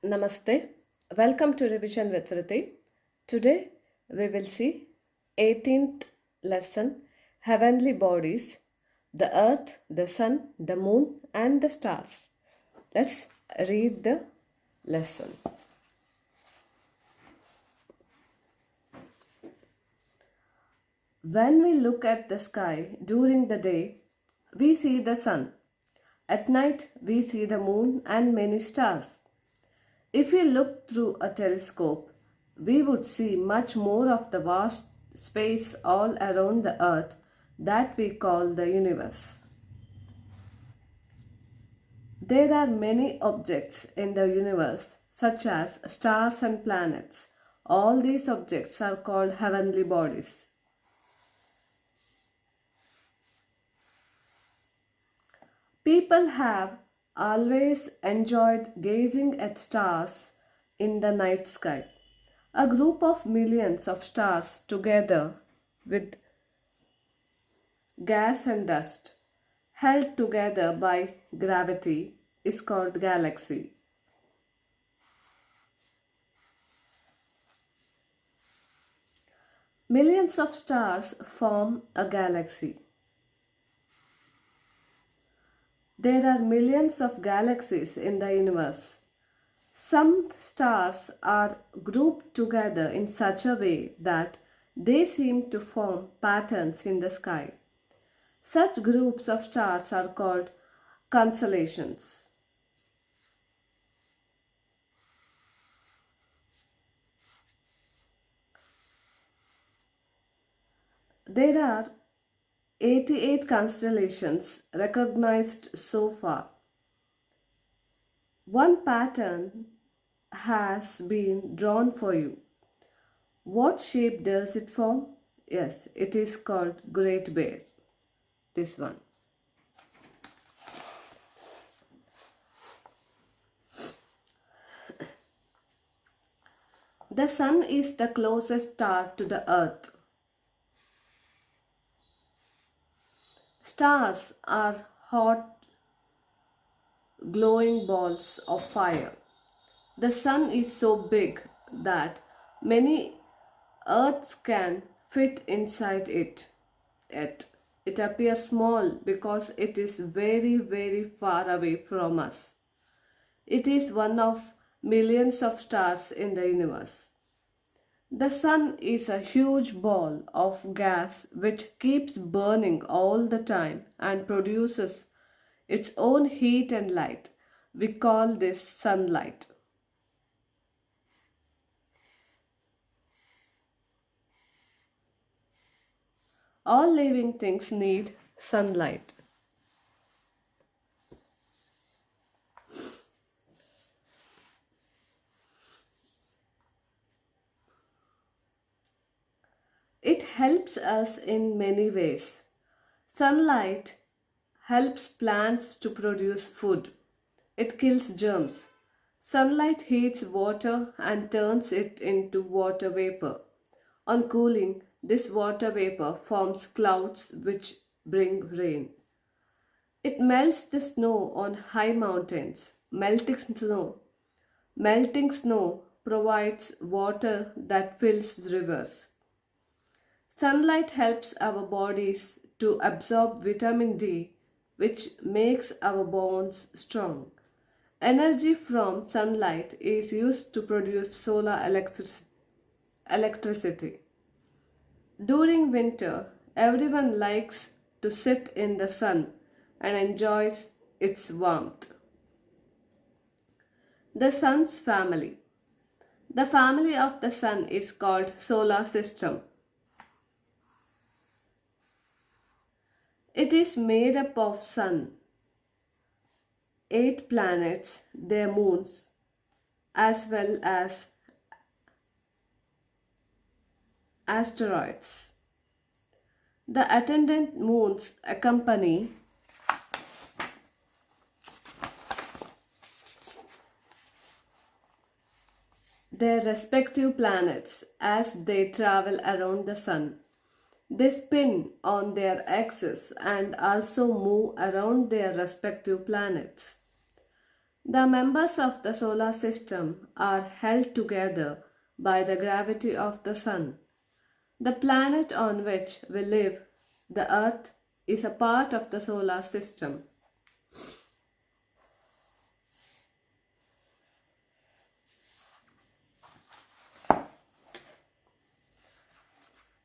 Namaste. Welcome to Revision with Vrithi. Today we will see 18th lesson Heavenly Bodies, the Earth, the Sun, the Moon and the Stars. Let's read the lesson. When we look at the sky during the day, we see the sun. At night, we see the moon and many stars. If we look through a telescope, we would see much more of the vast space all around the earth that we call the universe. There are many objects in the universe, such as stars and planets. All these objects are called heavenly bodies. People have always enjoyed gazing at stars in the night sky. A group of millions of stars together with gas and dust, held together by gravity, is called galaxy. Millions of stars form a galaxy. There are millions of galaxies in the universe. Some stars are grouped together in such a way that they seem to form patterns in the sky. Such groups of stars are called constellations. There are 88 constellations recognized so far. One pattern has been drawn for you. What shape does it form? Yes, it is called Great Bear. This one. The sun is the closest star to the earth. Stars are hot, glowing balls of fire. The sun is so big that many Earths can fit inside it. Yet it appears small because it is very, very far away from us. It is one of millions of stars in the universe. The sun is a huge ball of gas which keeps burning all the time and produces its own heat and light. We call this sunlight. All living things need sunlight. It helps us in many ways. Sunlight helps plants to produce food. It kills germs. Sunlight heats water and turns it into water vapor. On cooling, this water vapor forms clouds which bring rain. It melts the snow on high mountains. Melting snow provides water that fills rivers. Sunlight helps our bodies to absorb vitamin D, which makes our bones strong. Energy from sunlight is used to produce solar electricity. During winter, everyone likes to sit in the sun and enjoys its warmth. The sun's family. The family of the sun is called solar system. It is made up of sun, 8 planets, their moons, as well as asteroids. The attendant moons accompany their respective planets as they travel around the sun. They spin on their axis and also move around their respective planets. The members of the solar system are held together by the gravity of the Sun. The planet on which we live, the Earth, is a part of the solar system.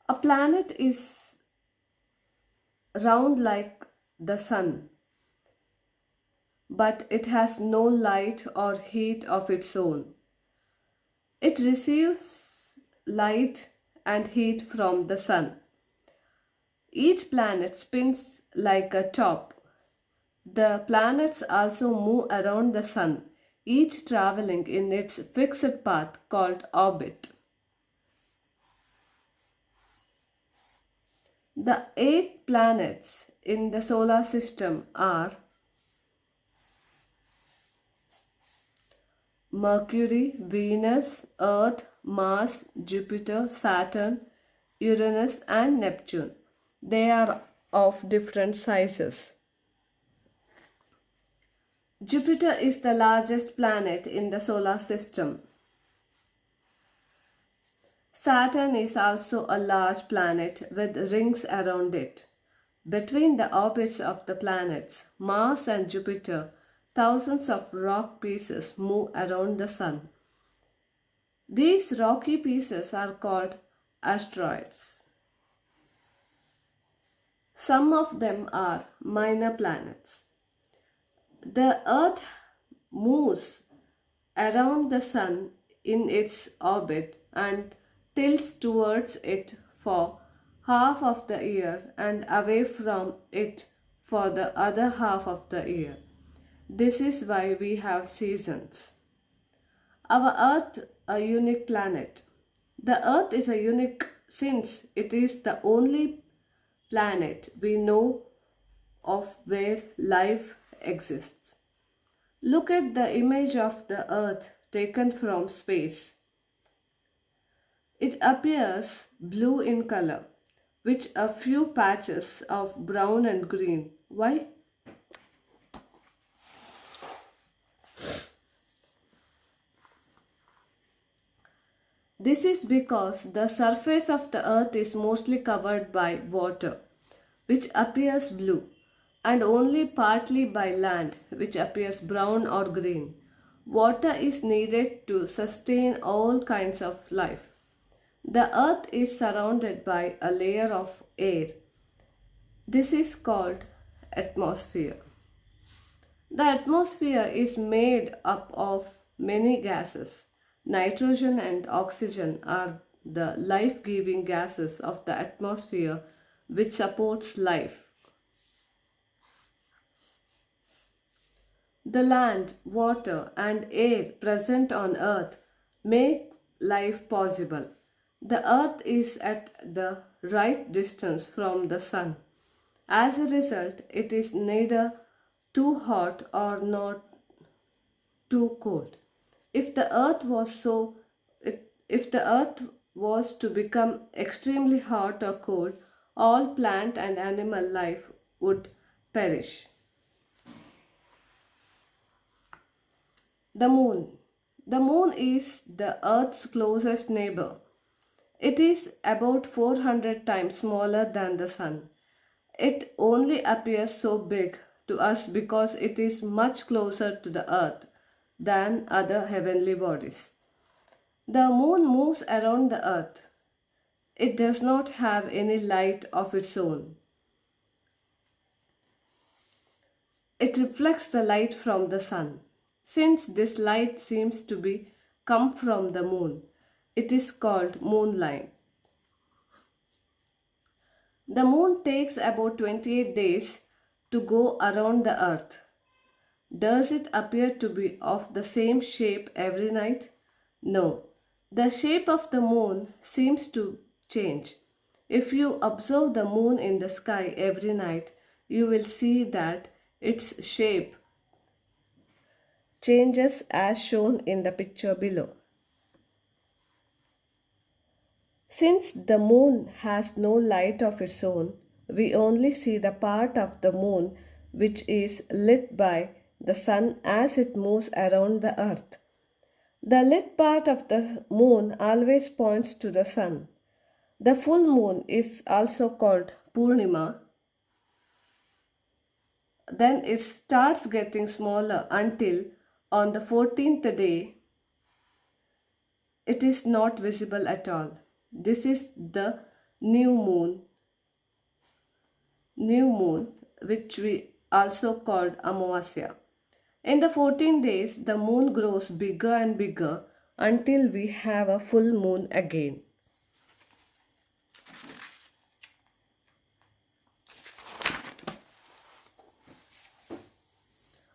A planet is round like the Sun, but it has no light or heat of its own. It receives light and heat from the Sun. Each planet spins like a top. The planets also move around the Sun, each traveling in its fixed path called orbit. The 8 planets in the solar system are Mercury, Venus, Earth, Mars, Jupiter, Saturn, Uranus, and Neptune. They are of different sizes. Jupiter is the largest planet in the solar system. Saturn is also a large planet with rings around it. Between the orbits of the planets, Mars and Jupiter, thousands of rock pieces move around the Sun. These rocky pieces are called asteroids. Some of them are minor planets. The Earth moves around the Sun in its orbit and tilts towards it for half of the year and away from it for the other half of the year. This is why we have seasons. Our Earth, a unique planet. The Earth is a unique since it is the only planet we know of where life exists. Look at the image of the Earth taken from space. It appears blue in color, with a few patches of brown and green. Why? This is because the surface of the Earth is mostly covered by water, which appears blue, and only partly by land, which appears brown or green. Water is needed to sustain all kinds of life. The Earth is surrounded by a layer of air. This is called atmosphere. The atmosphere is made up of many gases. Nitrogen and oxygen are the life-giving gases of the atmosphere which supports life. The land, water, and air present on Earth make life possible. The Earth is at the right distance from the Sun. As a result, it is neither too hot or not too cold. If the Earth was to become extremely hot or cold, all plant and animal life would perish. The Moon. The Moon is the Earth's closest neighbor. It is about 400 times smaller than the Sun. It only appears so big to us because it is much closer to the Earth than other heavenly bodies. The Moon moves around the Earth. It does not have any light of its own. It reflects the light from the Sun. Since this light seems to be come from the Moon, it is called moonlight. The Moon takes about 28 days to go around the Earth. Does it appear to be of the same shape every night? No. The shape of the Moon seems to change. If you observe the Moon in the sky every night, you will see that its shape changes as shown in the picture below. Since the Moon has no light of its own, we only see the part of the Moon which is lit by the sun as it moves around the earth. The lit part of the moon always points to the sun. The full moon is also called Purnima. Then it starts getting smaller until on the 14th day it is not visible at all. This is the new moon which we also called Amavasya. In the 14 days, the moon grows bigger and bigger until we have a full moon again.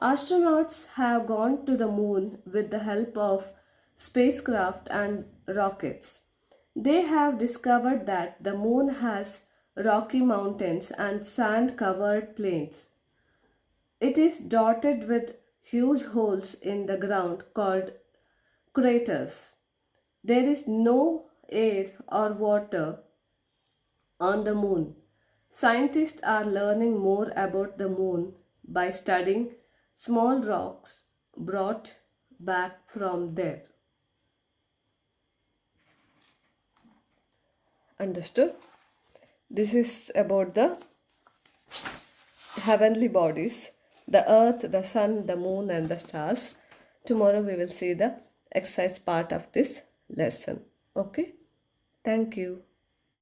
Astronauts have gone to the moon with the help of spacecraft and rockets. They have discovered that the moon has rocky mountains and sand covered plains. It is dotted with huge holes in the ground called craters. There is no air or water on the moon. Scientists are learning more about the moon by studying small rocks brought back from there. Understood? This is about the heavenly bodies, the earth, the sun, the moon, and the stars. Tomorrow we will see the exercise part of this lesson. Okay? Thank you.